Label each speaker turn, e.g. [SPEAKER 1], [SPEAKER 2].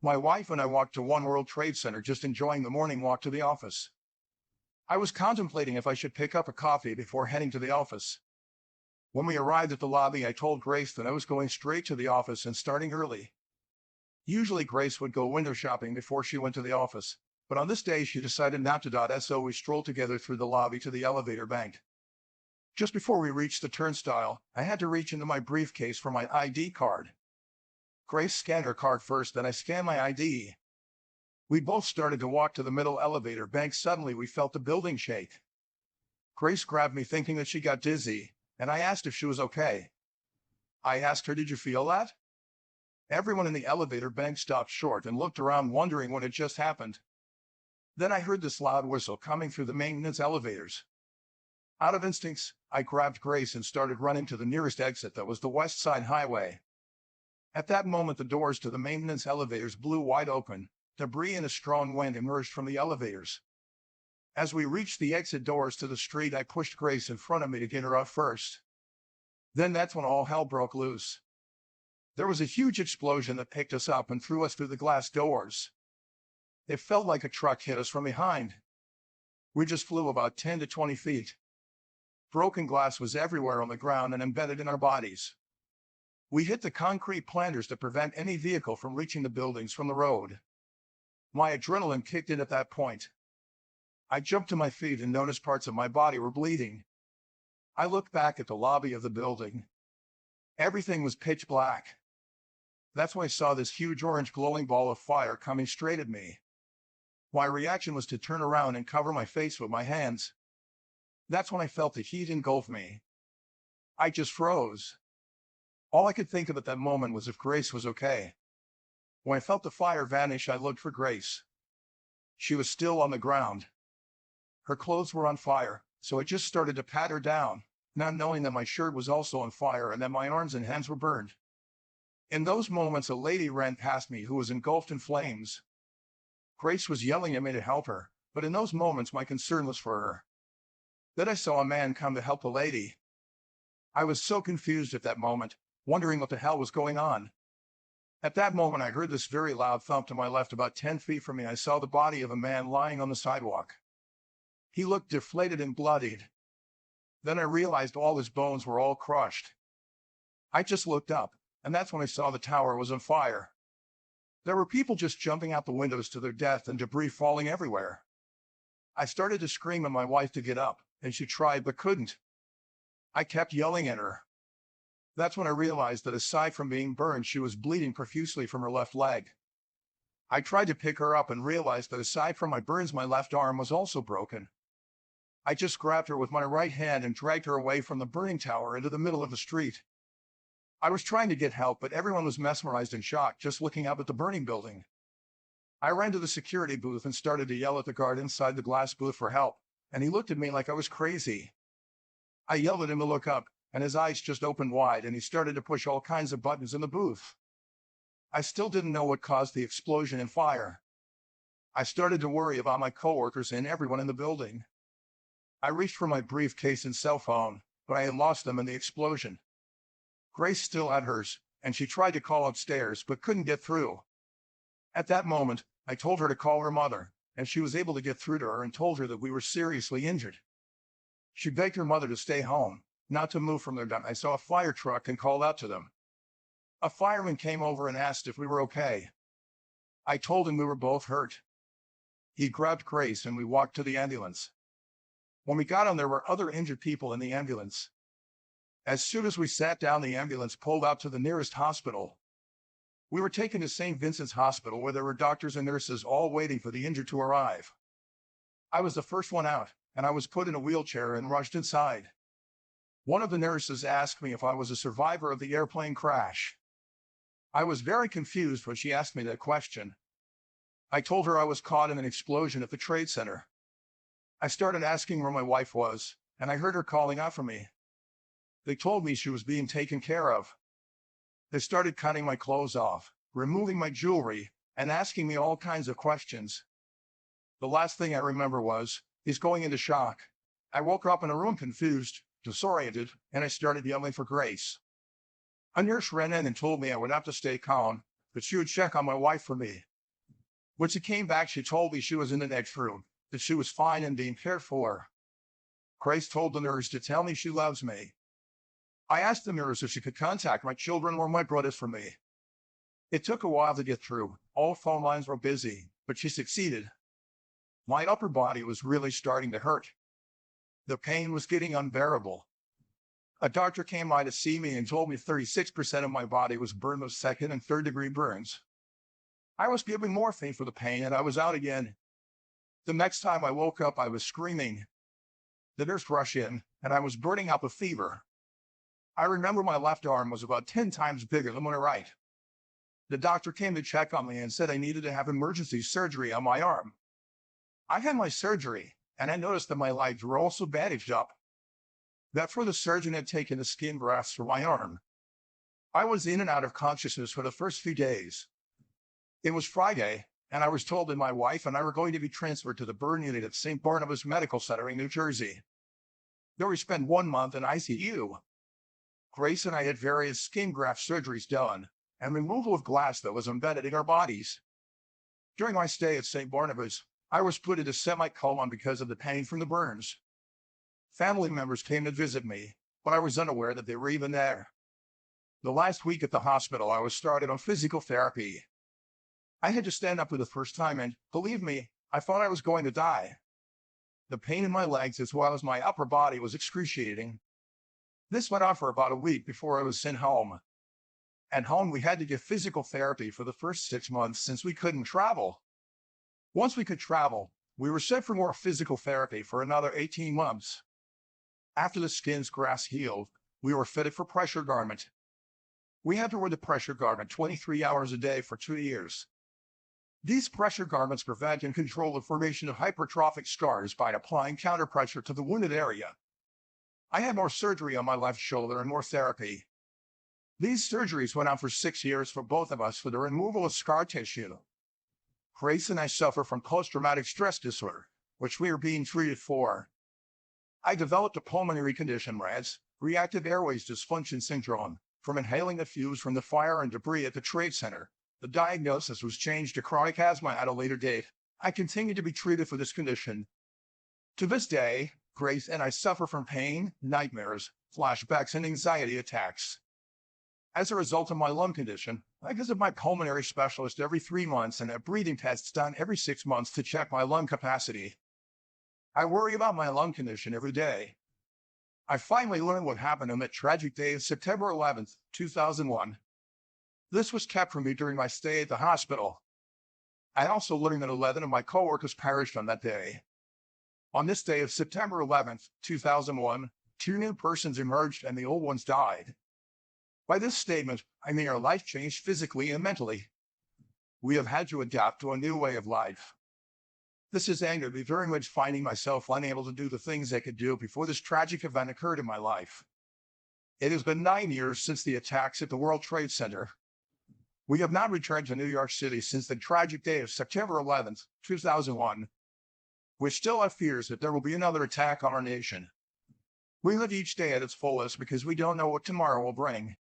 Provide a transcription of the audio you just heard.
[SPEAKER 1] My wife and I walked to One World Trade Center, just enjoying the morning walk to the office. I was contemplating if I should pick up a coffee before heading to the office. When we arrived at the lobby, I told Grace that I was going straight to the office and starting early. Usually Grace would go window shopping before she went to the office, but on this day she decided not to. So we strolled together through the lobby to the elevator bank. Just before we reached the turnstile, I had to reach into my briefcase for my ID card. Grace scanned her card first, then I scanned my ID. We both started to walk to the middle elevator bank. Suddenly we felt the building shake. Grace grabbed me thinking that she got dizzy, and I asked if she was okay. I asked her, "Did you feel that?" Everyone in the elevator bank stopped short and looked around, wondering what had just happened. Then I heard this loud whistle coming through the maintenance elevators. Out of instincts, I grabbed Grace and started running to the nearest exit, that was the West Side Highway. At that moment, the doors to the maintenance elevators blew wide open. Debris and a strong wind emerged from the elevators. As we reached the exit doors to the street, I pushed Grace in front of me to get her out first. Then that's when all hell broke loose. There was a huge explosion that picked us up and threw us through the glass doors. It felt like a truck hit us from behind. We just flew about 10 to 20 feet. Broken glass was everywhere on the ground and embedded in our bodies. We hit the concrete planters to prevent any vehicle from reaching the buildings from the road. My adrenaline kicked in at that point. I jumped to my feet and noticed parts of my body were bleeding. I looked back at the lobby of the building. Everything was pitch black. That's when I saw this huge orange glowing ball of fire coming straight at me. My reaction was to turn around and cover my face with my hands. That's when I felt the heat engulf me. I just froze. All I could think of at that moment was if Grace was okay. When I felt the fire vanish, I looked for Grace. She was still on the ground. Her clothes were on fire, so I just started to pat her down, not knowing that my shirt was also on fire and that my arms and hands were burned. In those moments, a lady ran past me who was engulfed in flames. Grace was yelling at me to help her, but in those moments my concern was for her. Then I saw a man come to help the lady. I was so confused at that moment, wondering what the hell was going on. At that moment, I heard this very loud thump to my left. About 10 feet from me, I saw the body of a man lying on the sidewalk. He looked deflated and bloodied. Then I realized all his bones were all crushed. I just looked up, and that's when I saw the tower was on fire. There were people just jumping out the windows to their death and debris falling everywhere. I started to scream at my wife to get up, and she tried but couldn't. I kept yelling at her. That's when I realized that aside from being burned, she was bleeding profusely from her left leg. I tried to pick her up and realized that aside from my burns, my left arm was also broken. I just grabbed her with my right hand and dragged her away from the burning tower into the middle of the street. I was trying to get help, but everyone was mesmerized and shocked just looking up at the burning building. I ran to the security booth and started to yell at the guard inside the glass booth for help, and he looked at me like I was crazy. I yelled at him to look up, and his eyes just opened wide and he started to push all kinds of buttons in the booth. I still didn't know what caused the explosion and fire. I started to worry about my coworkers and everyone in the building. I reached for my briefcase and cell phone, but I had lost them in the explosion. Grace still had hers, and she tried to call upstairs but couldn't get through. At that moment, I told her to call her mother, and she was able to get through to her and told her that we were seriously injured. She begged her mother to stay home, not to move from their bed. I saw a fire truck and called out to them. A fireman came over and asked if we were okay. I told him we were both hurt. He grabbed Grace and we walked to the ambulance. When we got on, there were other injured people in the ambulance. As soon as we sat down, the ambulance pulled out to the nearest hospital. We were taken to St. Vincent's Hospital, where there were doctors and nurses all waiting for the injured to arrive. I was the first one out, and I was put in a wheelchair and rushed inside. One of the nurses asked me if I was a survivor of the airplane crash. I was very confused when she asked me that question. I told her I was caught in an explosion at the Trade Center. I started asking where my wife was, and I heard her calling out for me. They told me she was being taken care of. They started cutting my clothes off, removing my jewelry, and asking me all kinds of questions. The last thing I remember was, he's going into shock. I woke up in a room confused, disoriented, and I started yelling for Grace. A nurse ran in and told me I would have to stay calm, but she would check on my wife for me. When she came back, she told me she was in the next room, that she was fine and being cared for. Grace told the nurse to tell me she loves me. I asked the nurse if she could contact my children or my brothers for me. It took a while to get through. All phone lines were busy, but she succeeded. My upper body was really starting to hurt. The pain was getting unbearable. A doctor came by to see me and told me 36% of my body was burned with second and third degree burns. I was given morphine for the pain and I was out again. The next time I woke up, I was screaming. The nurse rushed in and I was burning up a fever. I remember my left arm was about 10 times bigger than my right. The doctor came to check on me and said I needed to have emergency surgery on my arm. I had my surgery and I noticed that my legs were also bandaged up. That's where the surgeon had taken the skin grafts from my arm. I was in and out of consciousness for the first few days. It was Friday, and I was told that my wife and I were going to be transferred to the burn unit at St. Barnabas Medical Center in New Jersey. There we spent 1 month in ICU. Grace and I had various skin graft surgeries done, and removal of glass that was embedded in our bodies. During my stay at St. Barnabas, I was put into semi-coma because of the pain from the burns. Family members came to visit me, but I was unaware that they were even there. The last week at the hospital, I was started on physical therapy. I had to stand up for the first time, and believe me, I thought I was going to die. The pain in my legs as well as my upper body was excruciating. This went on for about a week before I was sent home. At home, we had to get physical therapy for the first 6 months since we couldn't travel. Once we could travel, we were sent for more physical therapy for another 18 months. After the skin's grafts healed, we were fitted for pressure garment. We had to wear the pressure garment 23 hours a day for 2 years. These pressure garments prevent and control the formation of hypertrophic scars by applying counterpressure to the wounded area. I had more surgery on my left shoulder and more therapy. These surgeries went on for 6 years for both of us for the removal of scar tissue. Grace and I suffer from post-traumatic stress disorder, which we are being treated for. I developed a pulmonary condition, RADS, reactive airways dysfunction syndrome, from inhaling the fumes from the fire and debris at the Trade Center. The diagnosis was changed to chronic asthma at a later date. I continue to be treated for this condition. To this day, Grace and I suffer from pain, nightmares, flashbacks, and anxiety attacks. As a result of my lung condition, I visit my pulmonary specialist every 3 months and have breathing tests done every 6 months to check my lung capacity. I worry about my lung condition every day. I finally learned what happened on that tragic day of September 11th, 2001. This was kept from me during my stay at the hospital. I also learned that 11 of my coworkers perished on that day. On this day of September 11th, 2001, 2 new persons emerged and the old ones died. By this statement, I mean our life changed physically and mentally. We have had to adapt to a new way of life. This has angered me very much, finding myself unable to do the things I could do before this tragic event occurred in my life. It has been 9 years since the attacks at the World Trade Center. We have not returned to New York City since the tragic day of September 11th, 2001. We still have fears that there will be another attack on our nation. We live each day at its fullest because we don't know what tomorrow will bring.